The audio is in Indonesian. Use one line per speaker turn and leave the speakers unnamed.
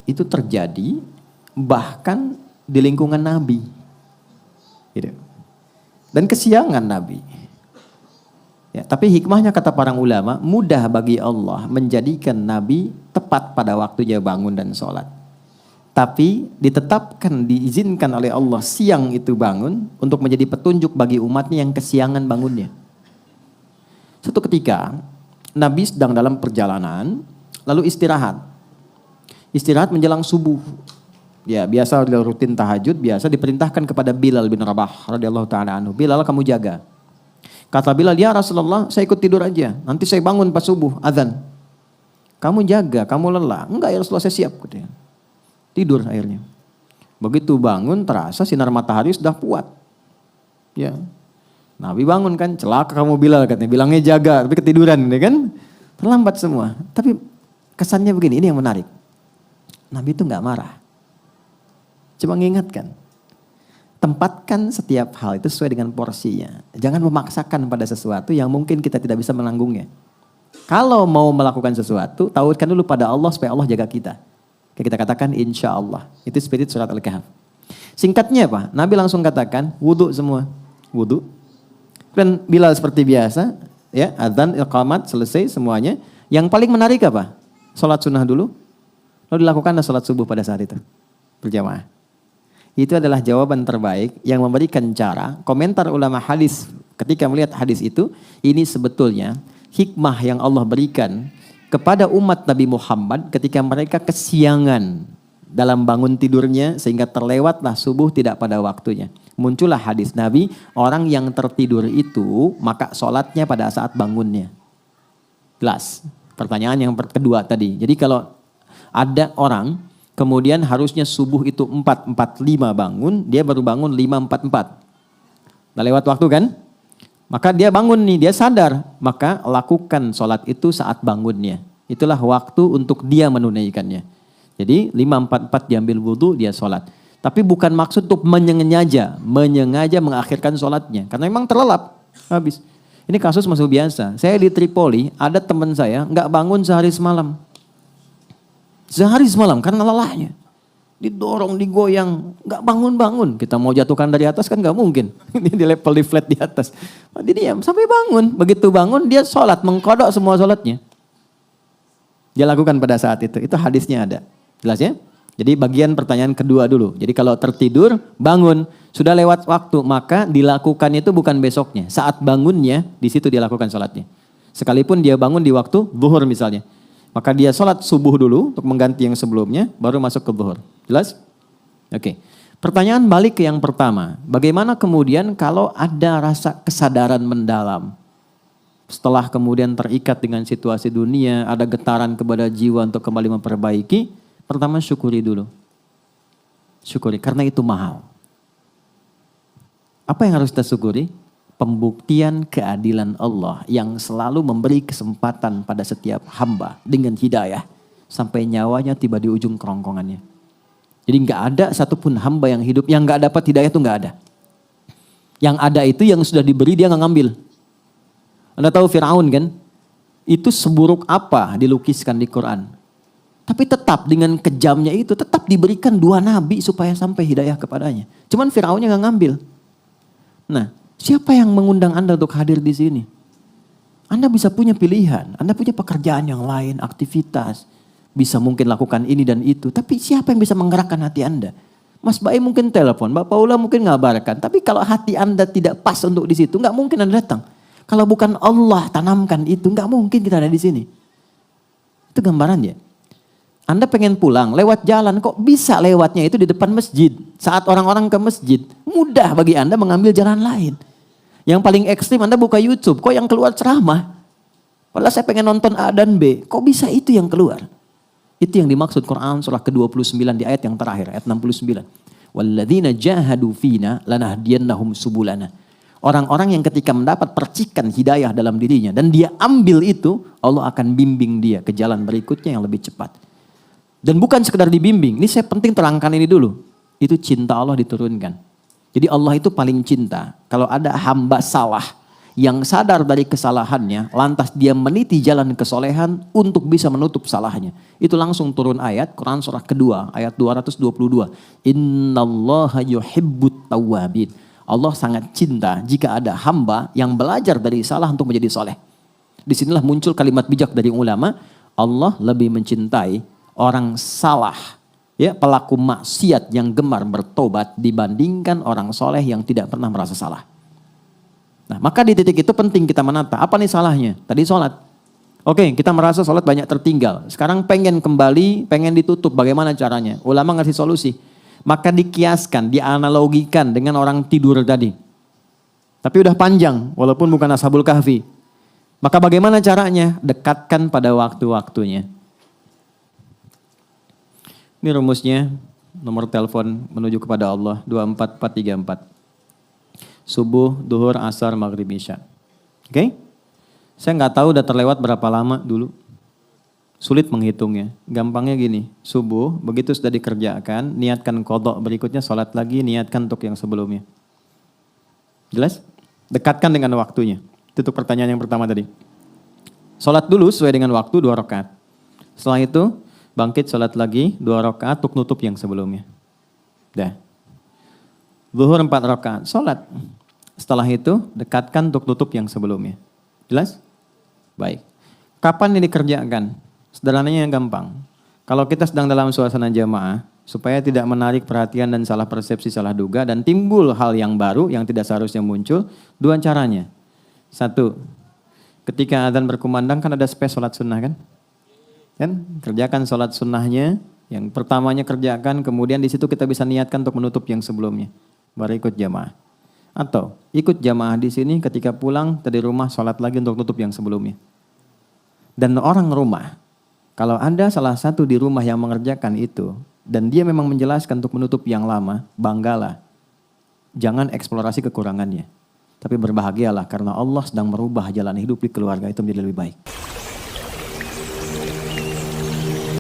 itu terjadi bahkan di lingkungan Nabi. Gitu. Dan kesiangan Nabi. Ya, tapi hikmahnya kata para ulama, mudah bagi Allah menjadikan Nabi tepat pada waktunya bangun dan sholat. Tapi ditetapkan, diizinkan oleh Allah siang itu bangun untuk menjadi petunjuk bagi umatnya yang kesiangan bangunnya. Suatu ketika Nabi sedang dalam perjalanan, lalu istirahat. Istirahat menjelang subuh. Ya, biasa rutin tahajud, biasa diperintahkan kepada Bilal bin Rabah radhiyallahu taala anhu. Bilal, kamu jaga. Kata Bilal, ya Rasulullah, saya ikut tidur aja. Nanti saya bangun pas subuh, azan. Kamu jaga, kamu lelah. Enggak ya Rasulullah, saya siap. Katanya. Tidur akhirnya. Begitu bangun, terasa sinar matahari sudah kuat. Ya. Nabi bangun kan, celaka kamu Bilal katanya. Bilangnya jaga, tapi ketiduran ya kan. Terlambat semua. Tapi kesannya begini, ini yang menarik. Nabi itu enggak marah. Cuma mengingatkan. Tempatkan setiap hal itu sesuai dengan porsinya. Jangan memaksakan pada sesuatu yang mungkin kita tidak bisa menanggungnya. Kalau mau melakukan sesuatu, tautkan dulu pada Allah supaya Allah jaga kita. Kayak kita katakan insya Allah. Itu spirit surat Al-Kahf. Singkatnya apa? Nabi langsung katakan wudu semua. Wudu. Dan Bilal seperti biasa, ya, adzan, iqamat, selesai semuanya. Yang paling menarik apa? Salat sunnah dulu. Lalu dilakukan salat subuh pada saat itu. Berjamaah. Itu adalah jawaban terbaik yang memberikan cara. Komentar ulama hadis ketika melihat hadis itu, ini sebetulnya hikmah yang Allah berikan kepada umat Nabi Muhammad ketika mereka kesiangan dalam bangun tidurnya sehingga terlewatlah subuh tidak pada waktunya. Muncullah hadis Nabi, orang yang tertidur itu maka sholatnya pada saat bangunnya. Jelas. Pertanyaan yang kedua tadi. Jadi kalau ada orang kemudian harusnya subuh itu 4.45 bangun, dia baru bangun 5.44. Udah lewat waktu kan? Maka dia bangun nih, dia sadar. Maka lakukan sholat itu saat bangunnya. Itulah waktu untuk dia menunaikannya. Jadi 5.44 diambil wudhu, dia sholat. Tapi bukan maksud untuk menyengaja mengakhirkan sholatnya. Karena memang terlelap, habis. Ini kasus masuk biasa. Saya di Tripoli, ada teman saya nggak bangun sehari semalam. Sehari semalam karena lelahnya. Didorong, digoyang, gak bangun-bangun. Kita mau jatuhkan dari atas kan gak mungkin. Ini di level di flat di atas. Dia diam sampai bangun. Begitu bangun dia sholat, mengkodok semua sholatnya. Dia lakukan pada saat itu. Itu hadisnya ada. Jelas ya? Jadi bagian pertanyaan kedua dulu. Jadi kalau tertidur, bangun. Sudah lewat waktu, maka dilakukan itu bukan besoknya. Saat bangunnya, di situ dia lakukan sholatnya. Sekalipun dia bangun di waktu zuhur misalnya. Maka dia sholat subuh dulu untuk mengganti yang sebelumnya, baru masuk ke zuhur. Jelas? Oke. Pertanyaan balik ke yang pertama. Bagaimana kemudian kalau ada rasa kesadaran mendalam? Setelah kemudian terikat dengan situasi dunia, ada getaran kepada jiwa untuk kembali memperbaiki. Pertama syukuri dulu. Syukuri, karena itu mahal. Apa yang harus kita syukuri? Pembuktian keadilan Allah yang selalu memberi kesempatan pada setiap hamba dengan hidayah sampai nyawanya tiba di ujung kerongkongannya. Jadi nggak ada satupun hamba yang hidup yang nggak dapat hidayah itu nggak ada. Yang ada itu yang sudah diberi dia nggak ngambil. Anda tahu Firaun kan? Itu seburuk apa dilukiskan di Quran. Tapi tetap dengan kejamnya itu tetap diberikan 2 nabi supaya sampai hidayah kepadanya. Cuman Firaunnya nggak ngambil. Nah, siapa yang mengundang Anda untuk hadir di sini? Anda bisa punya pilihan, Anda punya pekerjaan yang lain, aktivitas. Bisa mungkin lakukan ini dan itu. Tapi siapa yang bisa menggerakkan hati Anda? Mas Bae mungkin telepon, Mbak Paula mungkin ngabarkan. Tapi kalau hati Anda tidak pas untuk di situ, nggak mungkin Anda datang. Kalau bukan Allah tanamkan itu, nggak mungkin kita ada di sini. Itu gambarannya. Anda pengen pulang, lewat jalan, kok bisa lewatnya itu di depan masjid. Saat orang-orang ke masjid, mudah bagi Anda mengambil jalan lain. Yang paling ekstrim Anda buka YouTube, kok yang keluar ceramah? Padahal saya pengen nonton A dan B, kok bisa itu yang keluar? Itu yang dimaksud Quran surah ke-29 di ayat yang terakhir, ayat 69. Walladzina jahadu fina lanahdiyannahum subulana. Orang-orang yang ketika mendapat percikan hidayah dalam dirinya dan dia ambil itu, Allah akan bimbing dia ke jalan berikutnya yang lebih cepat. Dan bukan sekedar dibimbing, ini saya penting terangkan ini dulu. Itu cinta Allah diturunkan. Jadi Allah itu paling cinta. Kalau ada hamba salah yang sadar dari kesalahannya, lantas dia meniti jalan kesolehan untuk bisa menutup salahnya. Itu langsung turun ayat, Quran surah kedua, ayat 222. Innallaha yuhibbut tawwabin. Allah sangat cinta jika ada hamba yang belajar dari salah untuk menjadi soleh. Disinilah muncul kalimat bijak dari ulama, Allah lebih mencintai orang salah, ya, pelaku maksiat yang gemar bertobat dibandingkan orang soleh yang tidak pernah merasa salah. Nah, maka di titik itu penting kita menata, apa nih salahnya? Tadi sholat. Oke, kita merasa sholat banyak tertinggal. Sekarang pengen kembali, pengen ditutup, bagaimana caranya? Ulama ngasih solusi. Maka dikiaskan, dianalogikan dengan orang tidur tadi. Tapi udah panjang, walaupun bukan Ashabul Kahfi. Maka bagaimana caranya? Dekatkan pada waktu-waktunya. Ini rumusnya, nomor telepon menuju kepada Allah, 24434. Subuh, duhur, asar, maghrib, isya. Oke? Saya nggak tahu udah terlewat berapa lama dulu. Sulit menghitungnya. Gampangnya gini, subuh, begitu sudah dikerjakan, niatkan qadha, berikutnya sholat lagi, niatkan untuk yang sebelumnya. Jelas? Dekatkan dengan waktunya. Itu pertanyaan yang pertama tadi. Sholat dulu sesuai dengan waktu 2 rakaat. Setelah itu, bangkit sholat lagi 2 rakaat untuk nutup yang sebelumnya. Dah. Zuhur 4 rakaat, sholat. Setelah itu, dekatkan untuk tutup yang sebelumnya. Jelas? Baik. Kapan ini dikerjakan? Sederhananya yang gampang. Kalau kita sedang dalam suasana jamaah, supaya tidak menarik perhatian dan salah persepsi, salah duga, dan timbul hal yang baru yang tidak seharusnya muncul, 2 caranya. 1, ketika adzan berkumandang kan ada space sholat sunnah kan? Kerjakan sholat sunnahnya, yang pertamanya kerjakan, kemudian di situ kita bisa niatkan untuk menutup yang sebelumnya. Baru ikut jamaah. Atau ikut jamaah di sini, ketika pulang dari rumah sholat lagi untuk tutup yang sebelumnya. Dan orang rumah, kalau ada salah satu di rumah yang mengerjakan itu, dan dia memang menjelaskan untuk menutup yang lama, banggalah. Jangan eksplorasi kekurangannya. Tapi berbahagialah karena Allah sedang merubah jalan hidup di keluarga itu menjadi lebih baik.